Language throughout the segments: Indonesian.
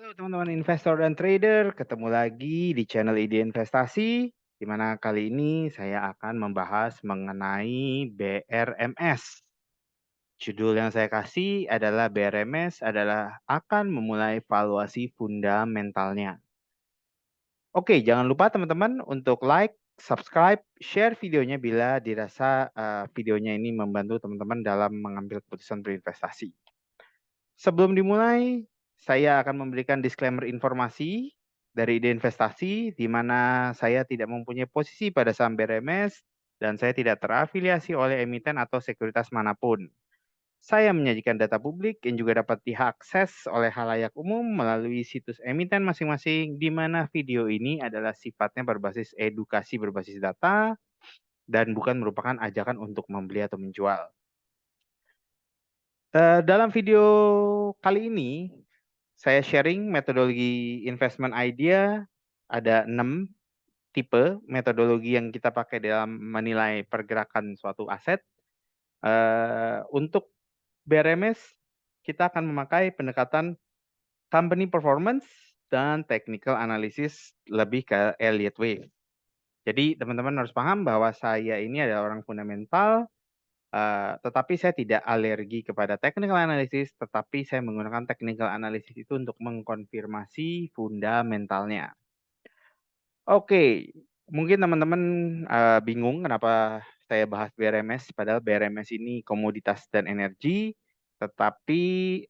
Halo teman-teman investor dan trader, ketemu lagi di channel Ide Investasi, di mana kali ini saya akan membahas mengenai BRMS. Judul yang saya kasih adalah BRMS adalah akan memulai valuasi fundamentalnya. Oke, jangan lupa teman-teman untuk like, subscribe, share videonya bila dirasa videonya ini membantu teman-teman dalam mengambil keputusan berinvestasi. Sebelum dimulai, saya akan memberikan disclaimer informasi dari Ide Investasi, di mana saya tidak mempunyai posisi pada saham BRMS dan saya tidak terafiliasi oleh emiten atau sekuritas manapun. Saya menyajikan data publik yang juga dapat diakses oleh halayak umum melalui situs emiten masing-masing, di mana video ini adalah sifatnya berbasis edukasi berbasis data dan bukan merupakan ajakan untuk membeli atau menjual. Dalam video kali ini, saya sharing metodologi investment idea, ada 6 tipe metodologi yang kita pakai dalam menilai pergerakan suatu aset. Untuk BRMS, kita akan memakai pendekatan company performance dan technical analysis lebih ke Elliott Wave. Jadi teman-teman harus paham bahwa saya ini adalah orang fundamental, tetapi saya tidak alergi kepada technical analysis, tetapi saya menggunakan technical analysis itu untuk mengkonfirmasi fundamentalnya. Oke, mungkin teman-teman, bingung kenapa saya bahas BRMS, padahal BRMS ini komoditas dan energi, tetapi,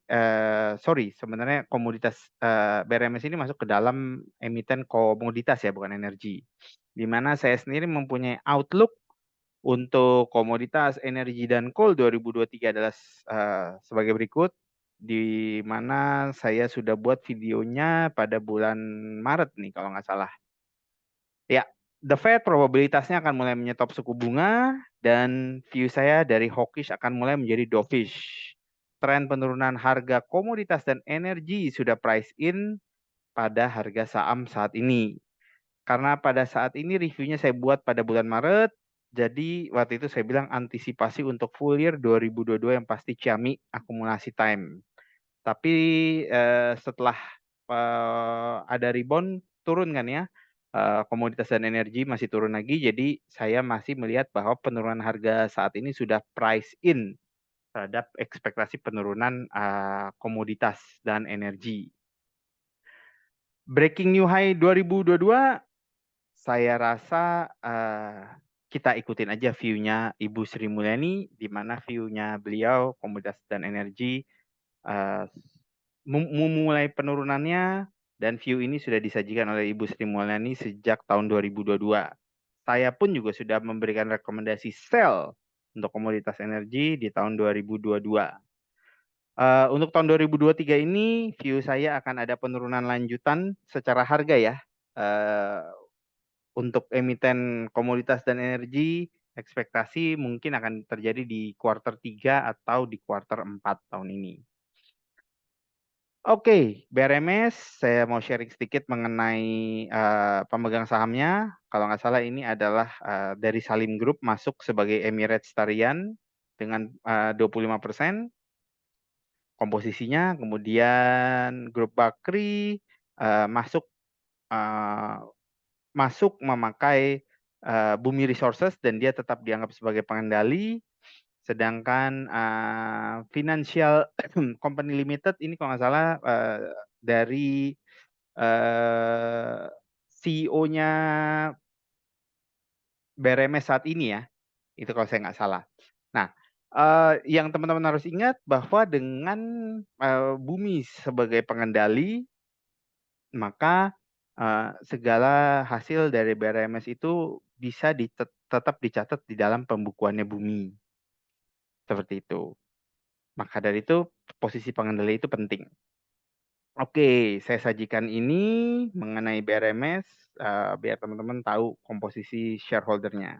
sebenarnya komoditas, BRMS ini masuk ke dalam emiten komoditas ya, bukan energi. Di mana saya sendiri mempunyai outlook untuk komoditas energi dan coal 2023 adalah sebagai berikut, di mana saya sudah buat videonya pada bulan Maret nih kalau nggak salah. Ya, The Fed probabilitasnya akan mulai menyetop suku bunga dan view saya dari hawkish akan mulai menjadi dovish. Tren penurunan harga komoditas dan energi sudah price in pada harga saham saat ini. Karena pada saat ini reviewnya saya buat pada bulan Maret, jadi waktu itu saya bilang antisipasi untuk full year 2022 yang pasti ciamik akumulasi time. Tapi setelah ada rebound turun kan ya, komoditas dan energi masih turun lagi, jadi saya masih melihat bahwa penurunan harga saat ini sudah price in terhadap ekspektasi penurunan komoditas dan energi. Breaking new high 2022, saya rasa kita ikutin aja view-nya Ibu Sri Mulyani, di mana view-nya beliau komoditas dan energi memulai penurunannya, dan view ini sudah disajikan oleh Ibu Sri Mulyani sejak tahun 2022. Saya pun juga sudah memberikan rekomendasi sell untuk komoditas energi di tahun 2022. Untuk tahun 2023 ini view saya akan ada penurunan lanjutan secara harga ya. Untuk emiten komoditas dan energi, ekspektasi mungkin akan terjadi di kuartal 3 atau di kuartal 4 tahun ini. Oke, BRMS saya mau sharing sedikit mengenai, pemegang sahamnya. Kalau nggak salah ini adalah, dari Salim Group masuk sebagai Emirates Tarian dengan, 25% komposisinya, kemudian Grup Bakri, masuk, eee, masuk memakai, Bumi Resources dan dia tetap dianggap sebagai pengendali. Sedangkan, Financial Company Limited ini kalau nggak salah, dari, CEO-nya BRMS saat ini ya, itu kalau saya nggak salah. Nah, yang teman-teman harus ingat bahwa dengan, Bumi sebagai pengendali, maka, segala hasil dari BRMS itu bisa tetap dicatat di dalam pembukuannya Bumi, seperti itu. Maka dari itu posisi pengendali itu penting. Oke, saya sajikan ini mengenai BRMS, biar teman-teman tahu komposisi shareholder-nya.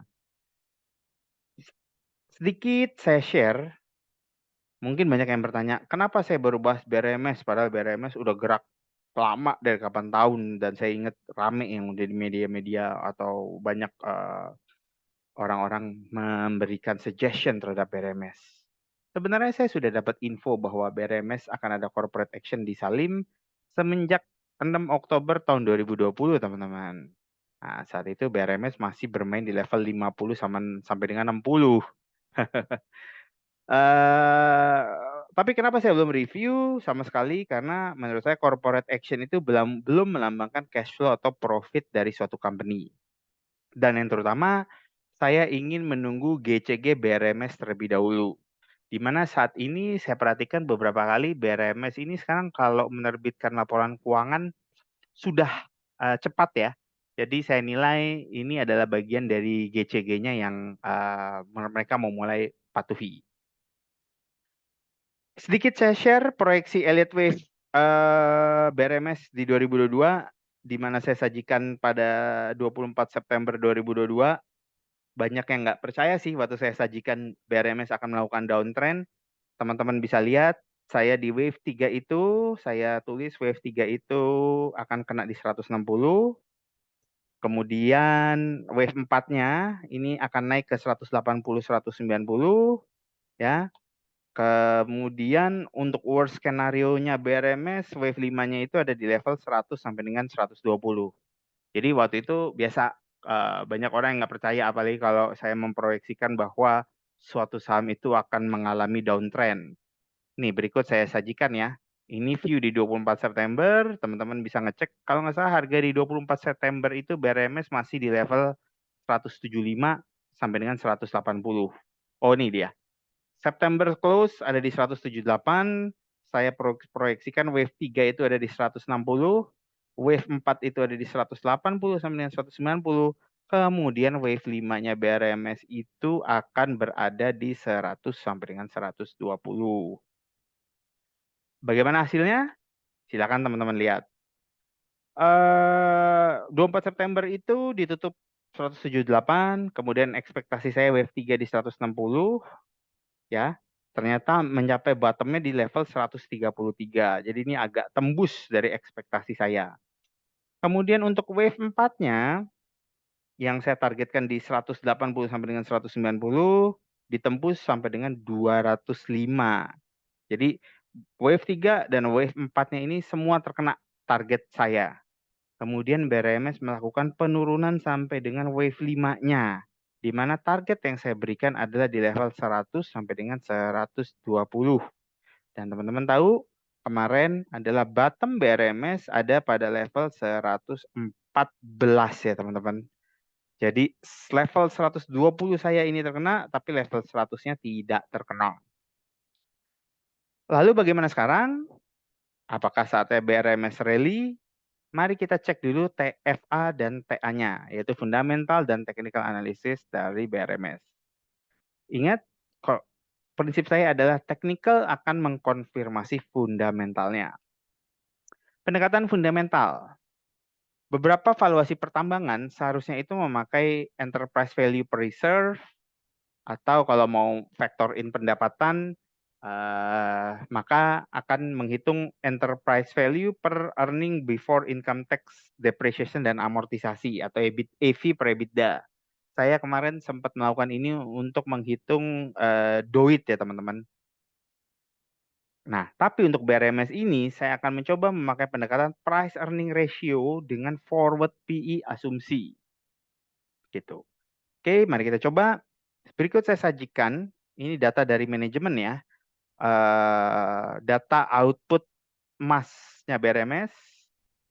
Sedikit saya share, mungkin banyak yang bertanya, "Kenapa saya baru bahas BRMS, padahal BRMS udah gerak lama dari kapan tahun," dan saya ingat rame yang udah di media-media atau banyak, orang-orang memberikan suggestion terhadap BRMS. Sebenarnya saya sudah dapat info bahwa BRMS akan ada corporate action di Salim semenjak 6 Oktober tahun 2020, teman-teman. Nah, saat itu BRMS masih bermain di level 50 sampai dengan 60. Tapi kenapa saya belum review sama sekali? Karena menurut saya corporate action itu belum melambangkan cash flow atau profit dari suatu company. Dan yang terutama, saya ingin menunggu GCG BRMS terlebih dahulu. Di mana saat ini saya perhatikan beberapa kali BRMS ini sekarang kalau menerbitkan laporan keuangan sudah cepat ya. Jadi saya nilai ini adalah bagian dari GCG-nya yang mereka mau mulai patuhi. Sedikit saya share proyeksi Elliott Wave BRMS di 2022, di mana saya sajikan pada 24 September 2022. Banyak yang nggak percaya sih waktu saya sajikan BRMS akan melakukan downtrend. Teman-teman bisa lihat, saya di wave 3 itu, saya tulis wave 3 itu akan kena di 160. Kemudian wave 4-nya ini akan naik ke 180, 190. Ya. Kemudian untuk worst skenario-nya BRMS, wave 5-nya itu ada di level 100 sampai dengan 120. Jadi waktu itu biasa banyak orang yang nggak percaya, apalagi kalau saya memproyeksikan bahwa suatu saham itu akan mengalami downtrend. Nih berikut saya sajikan ya. Ini view di 24 September, teman-teman bisa ngecek. Kalau nggak salah harga di 24 September itu BRMS masih di level 175 sampai dengan 180. Oh ini dia. September close ada di 178, saya proyeksikan wave 3 itu ada di 160, wave 4 itu ada di 180 sampai dengan 190, kemudian wave 5-nya BRMS itu akan berada di 100 sampai dengan 120. Bagaimana hasilnya? Silakan teman-teman lihat. 24 September itu ditutup 178, kemudian ekspektasi saya wave 3 di 160, ya. Ternyata mencapai bottomnya di level 133. Jadi ini agak tembus dari ekspektasi saya. Kemudian untuk wave 4-nya yang saya targetkan di 180 sampai dengan 190 ditembus sampai dengan 205. Jadi wave 3 dan wave 4-nya ini semua terkena target saya. Kemudian BRMS melakukan penurunan sampai dengan wave 5-nya. Di mana target yang saya berikan adalah di level 100 sampai dengan 120. Dan teman-teman tahu, kemarin adalah bottom BRMS ada pada level 114 ya teman-teman. Jadi level 120 saya ini terkena, tapi level 100-nya tidak terkena. Lalu bagaimana sekarang? Apakah saatnya BRMS rally? Mari kita cek dulu TFA dan TA-nya, yaitu Fundamental dan Technical Analysis dari BRMS. Ingat, prinsip saya adalah technical akan mengkonfirmasi fundamentalnya. Pendekatan fundamental. Beberapa valuasi pertambangan seharusnya itu memakai enterprise value per reserve, atau kalau mau factor in pendapatan, maka akan menghitung enterprise value per earning before income tax, depreciation, dan amortisasi atau EV per EBITDA. Saya kemarin sempat melakukan ini untuk menghitung DOIT ya teman-teman. Nah, tapi untuk BRMS ini saya akan mencoba memakai pendekatan price earning ratio dengan forward PE asumsi. Gitu. Oke, mari kita coba. Berikut saya sajikan, ini data dari manajemen ya. Data output emasnya BRMS.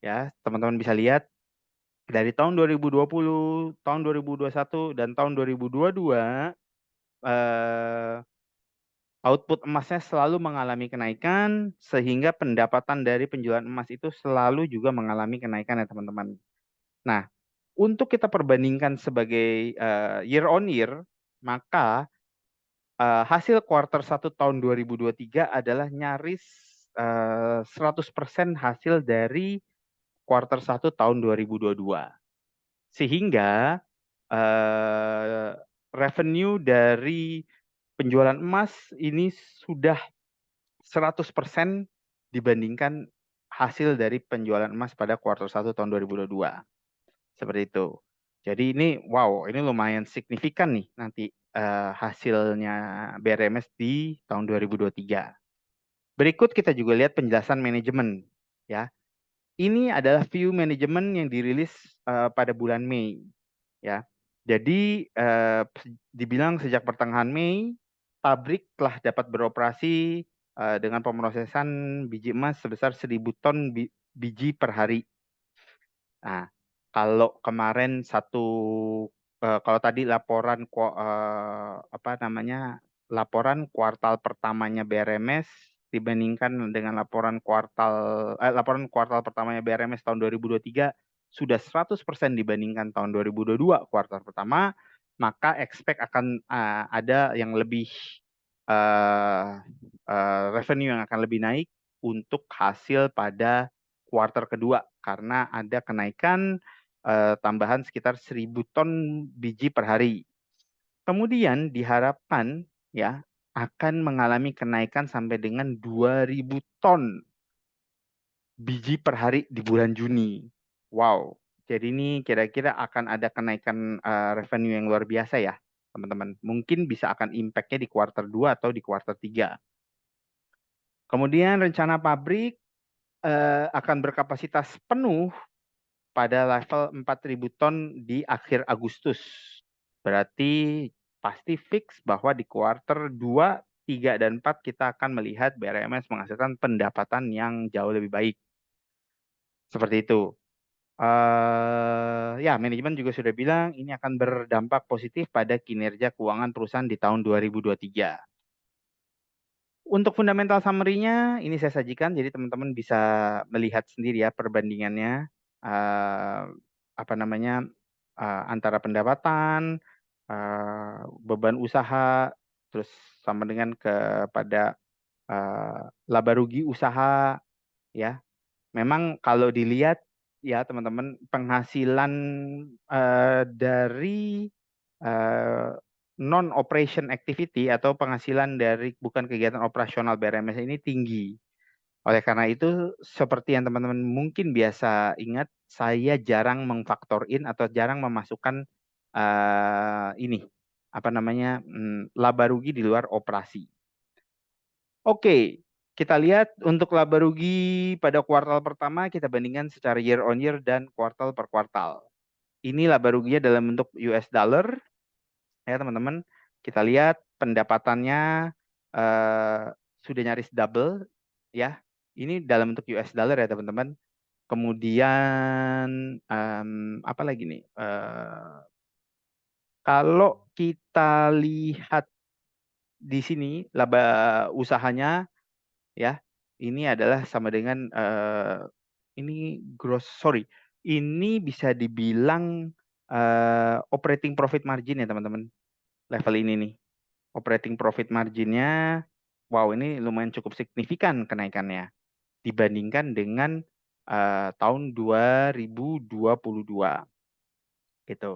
Ya, teman-teman bisa lihat dari tahun 2020, tahun 2021 dan tahun 2022 output emasnya selalu mengalami kenaikan, sehingga pendapatan dari penjualan emas itu selalu juga mengalami kenaikan ya teman-teman. Nah, untuk kita perbandingkan sebagai year on year, maka hasil kuartal 1 tahun 2023 adalah nyaris 100% hasil dari kuartal 1 tahun 2022. Sehingga revenue dari penjualan emas ini sudah 100% dibandingkan hasil dari penjualan emas pada kuartal 1 tahun 2022. Seperti itu. Jadi ini wow, ini lumayan signifikan nih nanti hasilnya BRMS di tahun 2023. Berikut kita juga lihat penjelasan manajemen ya. Ini adalah view manajemen yang dirilis pada bulan Mei, ya. Jadi dibilang sejak pertengahan Mei, pabrik telah dapat beroperasi dengan pemrosesan biji emas sebesar 1.000 ton biji per hari. Nah, kalau kemarin kalau tadi laporan kuartal pertamanya BRMS dibandingkan dengan laporan kuartal pertamanya BRMS tahun 2023 sudah 100% dibandingkan tahun 2022 kuartal pertama, maka expect akan ada yang lebih revenue yang akan lebih naik untuk hasil pada kuartal kedua karena ada kenaikan tambahan sekitar 1.000 ton biji per hari. Kemudian diharapkan ya akan mengalami kenaikan sampai dengan 2.000 ton biji per hari di bulan Juni. Wow. Jadi ini kira-kira akan ada kenaikan revenue yang luar biasa ya, teman-teman. Mungkin bisa akan impact-nya di kuartal 2 atau di kuartal 3. Kemudian rencana pabrik akan berkapasitas penuh pada level 4.000 ton di akhir Agustus. Berarti pasti fix bahwa di kuartal 2, 3, dan 4 kita akan melihat BRMS menghasilkan pendapatan yang jauh lebih baik. Seperti itu. Ya, manajemen juga sudah bilang ini akan berdampak positif pada kinerja keuangan perusahaan di tahun 2023. Untuk fundamental summary-nya ini saya sajikan, jadi teman-teman bisa melihat sendiri ya perbandingannya antara pendapatan, beban usaha, terus sama dengan kepada laba rugi usaha, ya. Memang kalau dilihat ya teman-teman penghasilan dari non-operation activity atau penghasilan dari bukan kegiatan operasional BRMS ini tinggi. Oleh karena itu, seperti yang teman-teman mungkin biasa ingat, saya jarang mengfaktor in atau jarang memasukkan laba rugi di luar operasi. Oke, kita lihat untuk laba rugi pada kuartal pertama kita bandingkan secara year on year dan kuartal per kuartal. Ini laba ruginya dalam bentuk US dollar. Ya teman-teman, kita lihat pendapatannya sudah nyaris double ya. Ini dalam bentuk US dollar ya teman-teman. Kemudian apa lagi nih? Kalau kita lihat di sini laba usahanya ya, ini adalah sama dengan ini bisa dibilang operating profit margin ya teman-teman. Level ini nih. Operating profit marginnya, wow ini lumayan cukup signifikan kenaikannya dibandingkan dengan tahun 2022 gitu.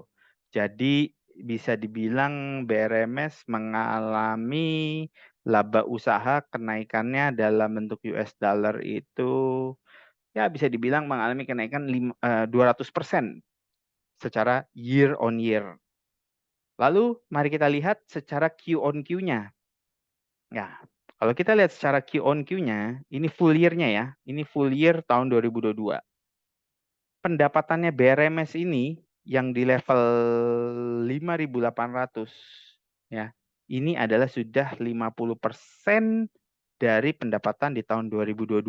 Jadi bisa dibilang BRMS mengalami laba usaha kenaikannya dalam bentuk US dollar itu ya bisa dibilang mengalami kenaikan 200% secara year on year. Lalu mari kita lihat secara Q on Q-nya. Ya, kalau kita lihat secara Q on Q-nya, ini full year-nya ya. Ini full year tahun 2022. Pendapatannya BRMS ini yang di level 5.800 ya. Ini adalah sudah 50% dari pendapatan di tahun 2022.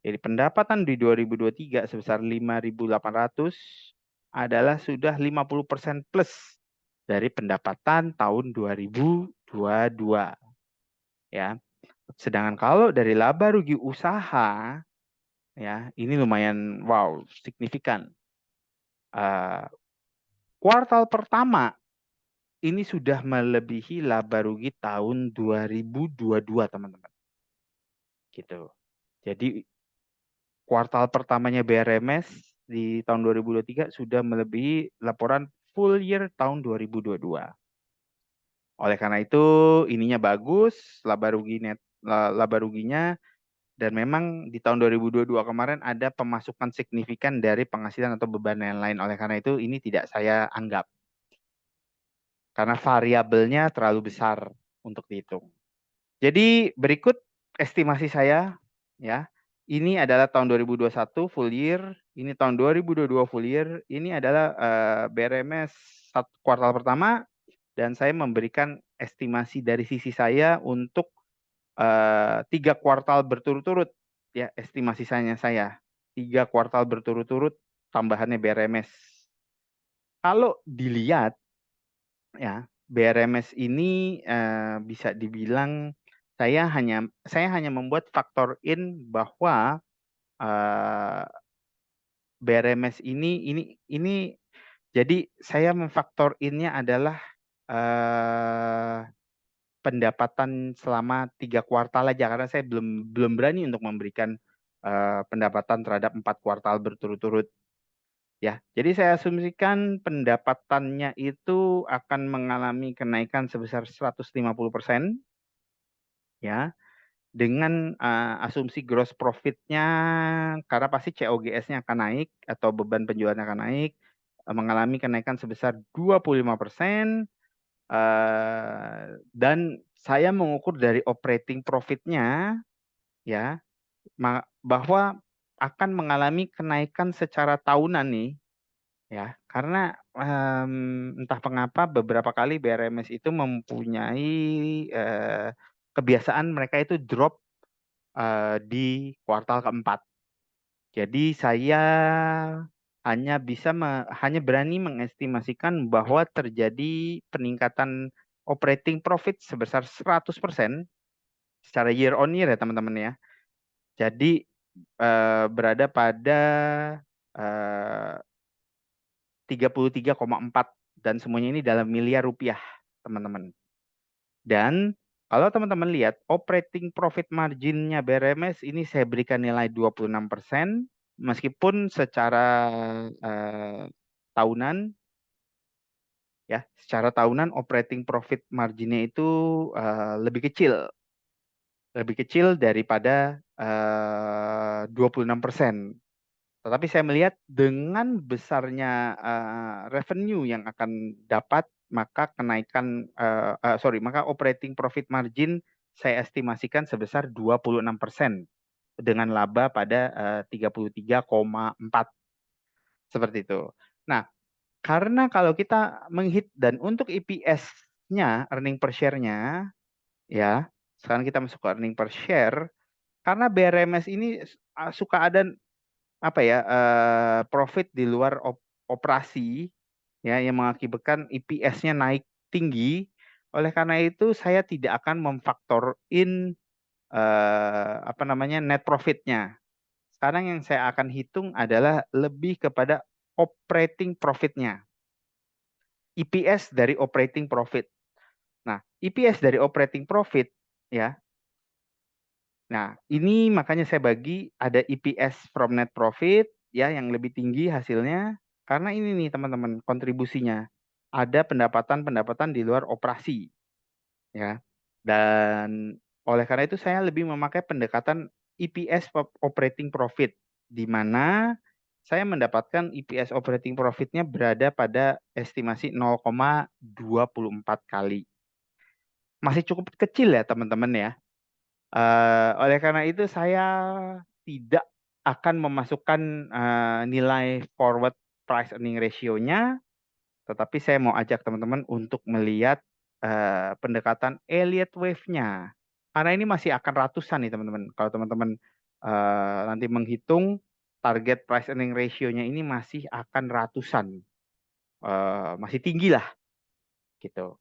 Jadi pendapatan di 2023 sebesar 5.800 adalah sudah 50% plus dari pendapatan tahun 2022. Ya. Sedangkan kalau dari laba rugi usaha, ya ini lumayan wow signifikan. Kuartal pertama ini sudah melebihi laba rugi tahun 2022 teman-teman. Gitu. Jadi kuartal pertamanya BRMS di tahun 2023 sudah melebihi laporan full year tahun 2022. Oleh karena itu ininya bagus, laba ruginya. Dan memang di tahun 2022 kemarin ada pemasukan signifikan dari penghasilan atau beban yang lain. Oleh karena itu ini tidak saya anggap. Karena variabelnya terlalu besar untuk dihitung. Jadi berikut estimasi saya ya. ini adalah tahun 2021 full year, ini tahun 2022 full year, ini adalah BRMS kuartal pertama, dan saya memberikan estimasi dari sisi saya untuk 3 kuartal berturut-turut, ya estimasi saya 3 kuartal berturut-turut tambahannya BRMS. Kalau dilihat ya, BRMS ini bisa dibilang saya hanya membuat faktor in bahwa BRMS ini jadi saya memfaktor innya adalah pendapatan selama 3 kuartal aja, karena saya belum berani untuk memberikan pendapatan terhadap 4 kuartal berturut-turut. Ya, jadi saya asumsikan pendapatannya itu akan mengalami kenaikan sebesar 150%, ya, dengan asumsi gross profit-nya, karena pasti COGS-nya akan naik atau beban penjualannya akan naik, mengalami kenaikan sebesar 25%, dan saya mengukur dari operating profit-nya, ya, bahwa akan mengalami kenaikan secara tahunan nih, ya, karena entah mengapa beberapa kali BRMS itu mempunyai kebiasaan mereka itu drop di kuartal keempat. Jadi saya hanya berani mengestimasikan bahwa terjadi peningkatan operating profit sebesar 100% secara year on year ya teman-teman ya. Jadi berada pada 33,4, dan semuanya ini dalam miliar rupiah, teman-teman. Dan kalau teman-teman lihat operating profit margin-nya BRMS ini saya berikan nilai 26%, meskipun secara tahunan, ya, secara tahunan operating profit margin-nya itu lebih kecil daripada 26%. Tetapi saya melihat dengan besarnya revenue yang akan dapat, maka maka operating profit margin saya estimasikan sebesar 26% dengan laba pada 33,4, seperti itu. Nah, karena kalau kita menghit dan untuk EPS-nya, earning per share-nya, ya, sekarang kita masuk ke earning per share, karena BRMS ini suka ada profit di luar operasi, ya, yang mengakibatkan EPS-nya naik tinggi. Oleh karena itu saya tidak akan memfaktor in net profit-nya. Sekarang yang saya akan hitung adalah lebih kepada operating profit-nya. EPS dari operating profit. Nah, EPS dari operating profit, ya. Nah, ini makanya saya bagi ada EPS from net profit, ya, yang lebih tinggi hasilnya, karena ini nih teman-teman kontribusinya. Ada pendapatan-pendapatan di luar operasi, ya. Dan oleh karena itu saya lebih memakai pendekatan EPS operating profit, di mana saya mendapatkan EPS operating profitnya berada pada estimasi 0,24 kali. Masih cukup kecil ya teman-teman ya. Oleh karena itu saya tidak akan memasukkan nilai forward price earning ratio-nya, tetapi saya mau ajak teman-teman untuk melihat pendekatan Elliott Wave-nya. Karena ini masih akan ratusan nih teman-teman. Kalau teman-teman nanti menghitung target price earning ratio-nya ini masih akan ratusan. Masih tinggi lah gitu.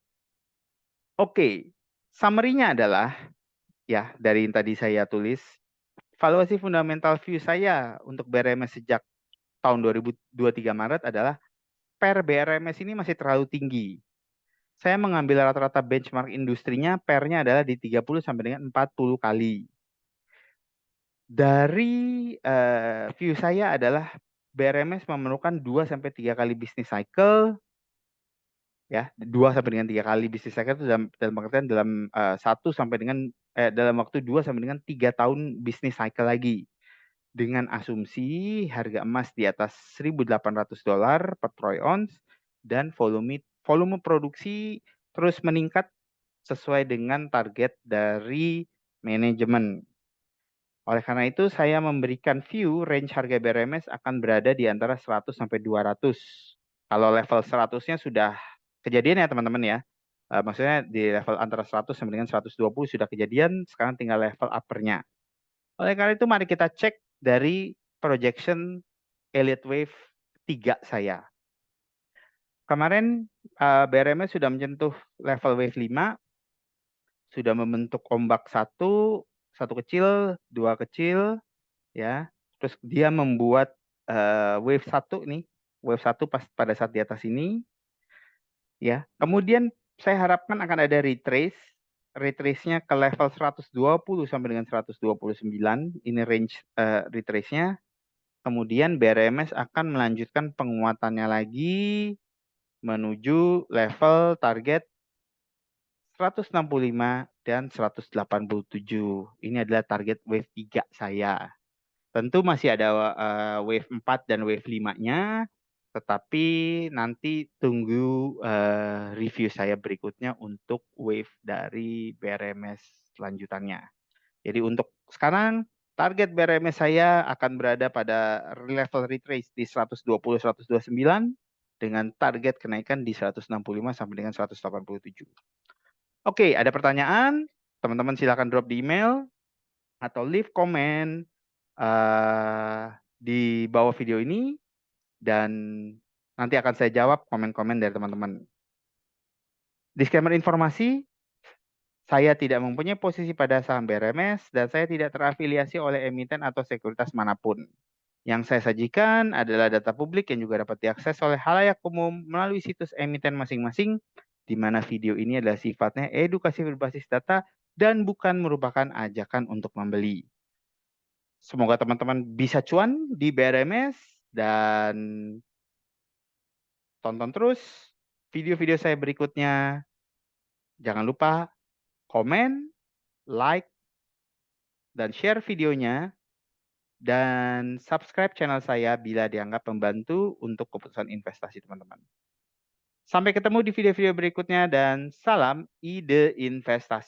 Oke, summary-nya adalah, ya, dari yang tadi saya tulis, valuasi fundamental view saya untuk BRMS sejak tahun 2023 Maret adalah PER BRMS ini masih terlalu tinggi. Saya mengambil rata-rata benchmark industrinya, PER-nya adalah di 30 sampai dengan 40 kali. Dari view saya adalah BRMS memerlukan 2 sampai 3 kali business cycle, ya, 2 sampai dengan 3 kali business cycle itu dalam pengertian dalam 1 sampai dengan dalam waktu 2 sampai dengan 3 tahun business cycle lagi. Dengan asumsi harga emas di atas $1.800 per troy ounce dan volume produksi terus meningkat sesuai dengan target dari manajemen. Oleh karena itu saya memberikan view range harga BRMS akan berada di antara 100 sampai 200. Kalau level 100-nya sudah kejadian ya teman-teman ya. Maksudnya di level antara 100 sampai dengan 120 sudah kejadian, sekarang tinggal level upper-nya. Oleh karena itu mari kita cek dari projection Elliott Wave 3 saya. Kemarin BRMS sudah menyentuh level wave 5, sudah membentuk ombak satu kecil, dua kecil, ya. Terus dia membuat wave 1 nih, wave 1 pada saat di atas ini, ya. Kemudian saya harapkan akan ada retrace-nya ke level 120 sampai dengan 129, ini range retrace-nya. Kemudian BRMS akan melanjutkan penguatannya lagi menuju level target 165 dan 187. Ini adalah target wave 3 saya. Tentu masih ada wave 4 dan wave 5-nya, tetapi nanti tunggu review saya berikutnya untuk wave dari BRMS selanjutannya. Jadi untuk sekarang target BRMS saya akan berada pada level retrace di 120-129 dengan target kenaikan di 165 sampai dengan 187. Oke, ada pertanyaan? Teman-teman silakan drop di email atau leave comment di bawah video ini dan nanti akan saya jawab komen-komen dari teman-teman. Disclaimer informasi, saya tidak mempunyai posisi pada saham BRMS dan saya tidak terafiliasi oleh emiten atau sekuritas manapun. Yang saya sajikan adalah data publik yang juga dapat diakses oleh halayak umum melalui situs emiten masing-masing, di mana video ini adalah sifatnya edukasi berbasis data dan bukan merupakan ajakan untuk membeli. Semoga teman-teman bisa cuan di BRMS dan tonton terus video-video saya berikutnya. Jangan lupa komen, like, dan share videonya. Dan subscribe channel saya bila dianggap membantu untuk keputusan investasi teman-teman. Sampai ketemu di video-video berikutnya dan salam ide investasi.